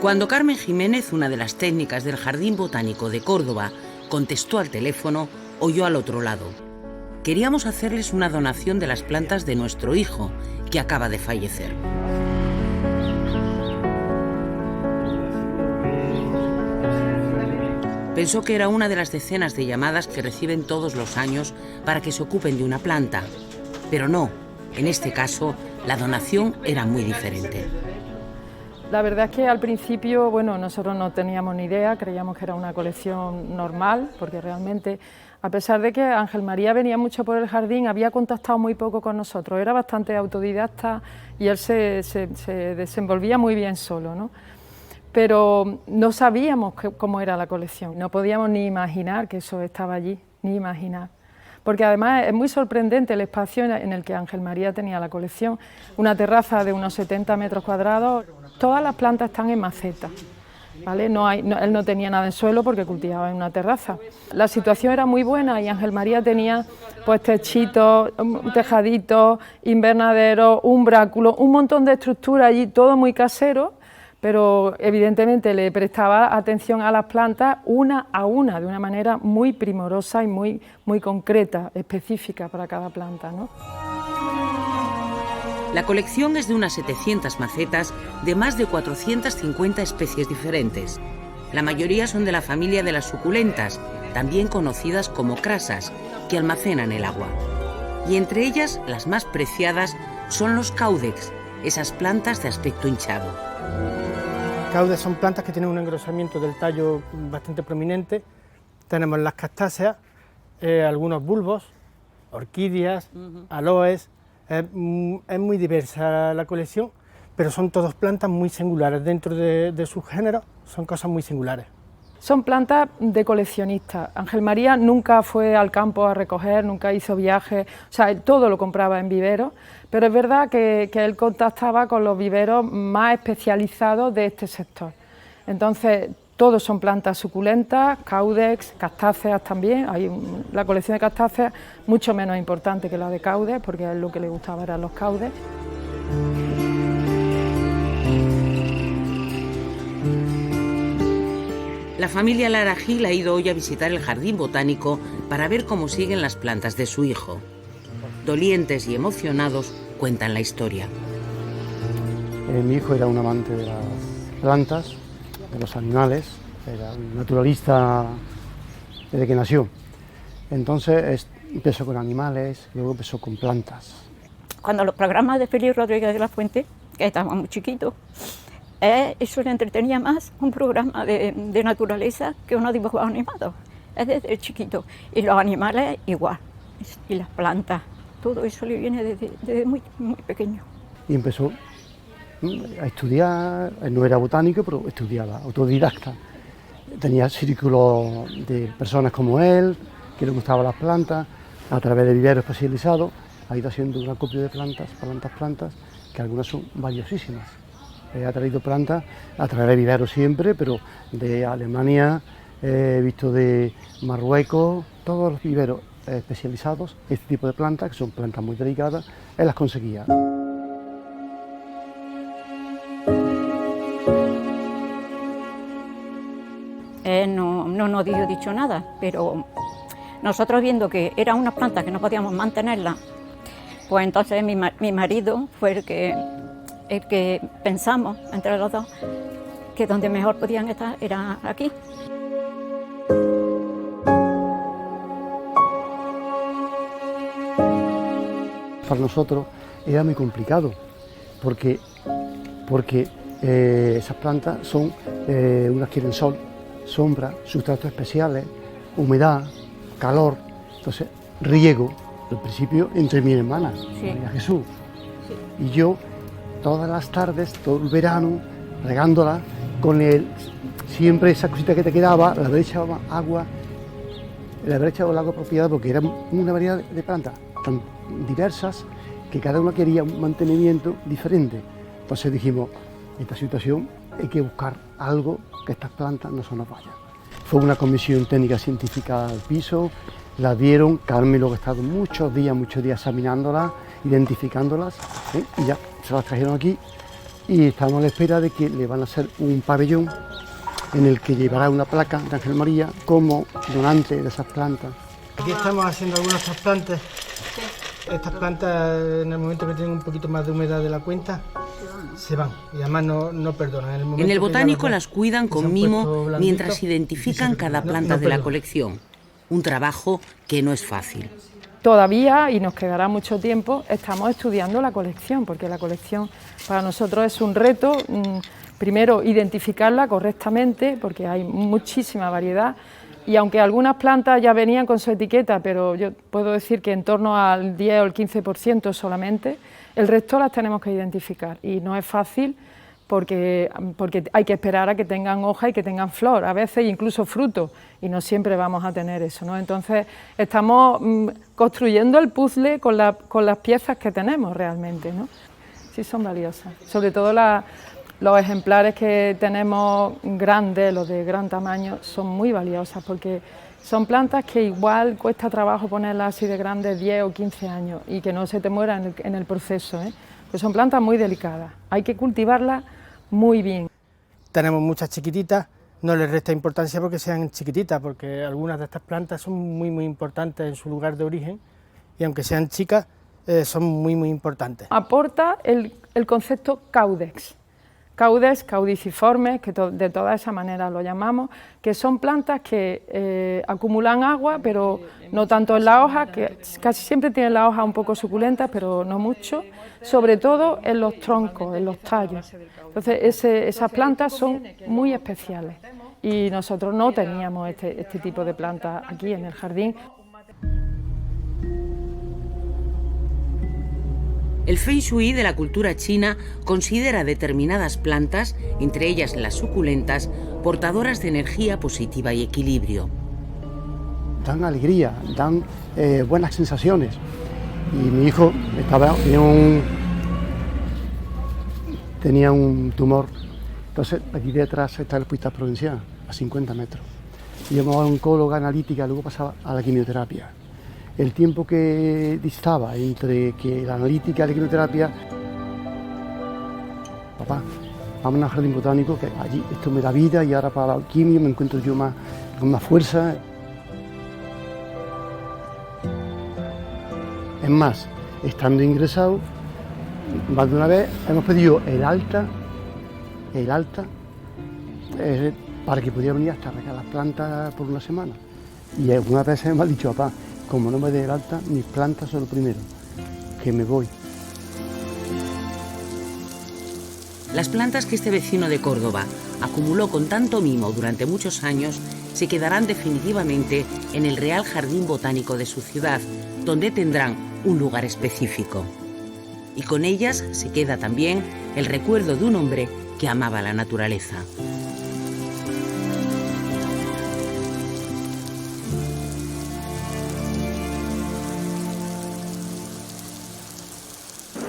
Cuando Carmen Jiménez, una de las técnicas del Jardín Botánico de Córdoba, contestó al teléfono, oyó al otro lado: queríamos hacerles una donación de las plantas de nuestro hijo, que acaba de fallecer. Pensó que era una de las decenas de llamadas que reciben todos los años para que se ocupen de una planta. Pero no, en este caso, la donación era muy diferente. La verdad es que al principio, bueno, nosotros no teníamos ni idea, creíamos que era una colección normal, porque realmente, a pesar de que Ángel María venía mucho por el jardín, había contactado muy poco con nosotros, era bastante autodidacta y él se desenvolvía muy bien solo, ¿no? Pero no sabíamos cómo era la colección, no podíamos ni imaginar que eso estaba allí, ni imaginar. Porque además es muy sorprendente el espacio en el que Ángel María tenía la colección, una terraza de unos 70 metros cuadrados, todas las plantas están en maceta, ¿vale? Él no tenía nada en suelo porque cultivaba en una terraza. La situación era muy buena y Ángel María tenía pues techitos, tejaditos, invernaderos, umbráculos, un montón de estructuras allí, todo muy casero, pero evidentemente le prestaba atención a las plantas una a una, de una manera muy primorosa y muy concreta, específica para cada planta, ¿no? La colección es de unas 700 macetas de más de 450 especies diferentes. La mayoría son de la familia de las suculentas, también conocidas como crasas, que almacenan el agua. Y entre ellas, las más preciadas son los caudex, esas plantas de aspecto hinchado. Caudex son plantas que tienen un engrosamiento del tallo bastante prominente. Tenemos las castáceas, algunos bulbos, orquídeas, aloes. Es muy diversa la colección, pero son todas plantas muy singulares. Dentro de sus géneros son cosas muy singulares. Son plantas de coleccionistas. Ángel María nunca fue al campo a recoger, nunca hizo viajes, o sea, él todo lo compraba en viveros, pero es verdad que él contactaba con los viveros más especializados de este sector. Entonces, todos son plantas suculentas, caudex, castáceas también. La colección de castáceas mucho menos importante que la de caudex, porque a él lo que le gustaba eran los caudex. La familia Lara Gil ha ido hoy a visitar el jardín botánico para ver cómo siguen las plantas de su hijo. Dolientes y emocionados cuentan la historia. Mi hijo era un amante de las plantas, de los animales, era un naturalista desde que nació. Entonces empezó con animales, luego empezó con plantas. Cuando los programas de Félix Rodríguez de la Fuente, que estaba muy chiquito, eso le entretenía más un programa de naturaleza que unos dibujos animados, es desde chiquito. Y los animales igual, y las plantas, todo eso le viene desde muy pequeño. Y empezó a estudiar, él no era botánico, pero estudiaba, autodidacta. Tenía círculos de personas como él, que le gustaban las plantas, a través de viveros especializados, ha ido haciendo un acopio de plantas, que algunas son valiosísimas. Ha traído plantas a través de viveros siempre, pero de Alemania, he visto de Marruecos, todos los viveros especializados, este tipo de plantas, que son plantas muy delicadas, él las conseguía. No nos dio dicho nada, pero nosotros viendo que era una planta que no podíamos mantenerla, pues entonces mi marido fue el que pensamos entre los dos que donde mejor podían estar era aquí. Para nosotros era muy complicado porque esas plantas son, unas quieren sol, sombra, sustratos especiales, humedad, calor, entonces riego, al principio entre mi hermana, Sí. María Jesús, y yo todas las tardes, todo el verano, regándola con siempre esa cosita que te quedaba, le haber echado agua, le haber echado el agua apropiada, porque era una variedad de plantas tan diversas que cada una quería un mantenimiento diferente. Entonces dijimos, en esta situación hay que buscar algo que estas plantas no se nos vayan. Fue una comisión técnica científica al piso, las vieron, Carmen luego ha estado muchos días examinándolas, identificándolas, y ya se las trajeron aquí y estamos a la espera de que le van a hacer un pabellón en el que llevará una placa de Ángel María como donante de esas plantas. Aquí estamos haciendo algunos trasplantes. Estas plantas, en el momento que tienen un poquito más de humedad de la cuenta, se van y además no perdonan. En el botánico las cuidan con mimo mientras identifican cada planta de la colección. Un trabajo que no es fácil. Todavía, y nos quedará mucho tiempo, estamos estudiando la colección, porque la colección para nosotros es un reto. Primero, identificarla correctamente, porque hay muchísima variedad. Y aunque algunas plantas ya venían con su etiqueta, pero yo puedo decir que en torno al 10 o el 15% solamente, el resto las tenemos que identificar. Y no es fácil porque hay que esperar a que tengan hoja y que tengan flor, a veces incluso fruto, y no siempre vamos a tener eso, ¿no? Entonces estamos construyendo el puzzle con las piezas que tenemos realmente, ¿no? Sí son valiosas, sobre todo los ejemplares que tenemos grandes, los de gran tamaño, son muy valiosas porque son plantas que igual cuesta trabajo ponerlas así de grandes 10 o 15 años y que no se te mueran en el proceso, ¿eh? Pues son plantas muy delicadas, hay que cultivarlas muy bien. Tenemos muchas chiquititas, no les resta importancia porque sean chiquititas, porque algunas de estas plantas son muy importantes en su lugar de origen y aunque sean chicas, son muy importantes. Aporta el concepto caudex. Caudes, caudiciformes, que de toda esa manera lo llamamos, que son plantas que acumulan agua, pero no tanto en la hoja, que casi siempre tienen la hoja un poco suculenta, pero no mucho, sobre todo en los troncos, en los tallos. Entonces esas plantas son muy especiales y nosotros no teníamos este tipo de plantas aquí en el jardín. El Feng Shui de la cultura china considera determinadas plantas, entre ellas las suculentas, portadoras de energía positiva y equilibrio. Dan alegría, dan buenas sensaciones. Y mi hijo tenía un tumor, entonces aquí detrás está el hospital provincial, a 50 metros. Íbamos a la oncóloga analítica, luego pasaba a la quimioterapia. El tiempo que distaba entre que la analítica y la quimioterapia, papá, vamos al jardín botánico, que allí esto me da vida y ahora para la quimio me encuentro yo con más fuerza. Es más, estando ingresado, más de una vez hemos pedido el alta, para que pudiera venir hasta regar las plantas por una semana. Y algunas veces me ha dicho, papá, como no me dé el alta, mis plantas son lo primero, que me voy. Las plantas que este vecino de Córdoba acumuló con tanto mimo durante muchos años se quedarán definitivamente en el Real Jardín Botánico de su ciudad, donde tendrán un lugar específico. Y con ellas se queda también el recuerdo de un hombre que amaba la naturaleza.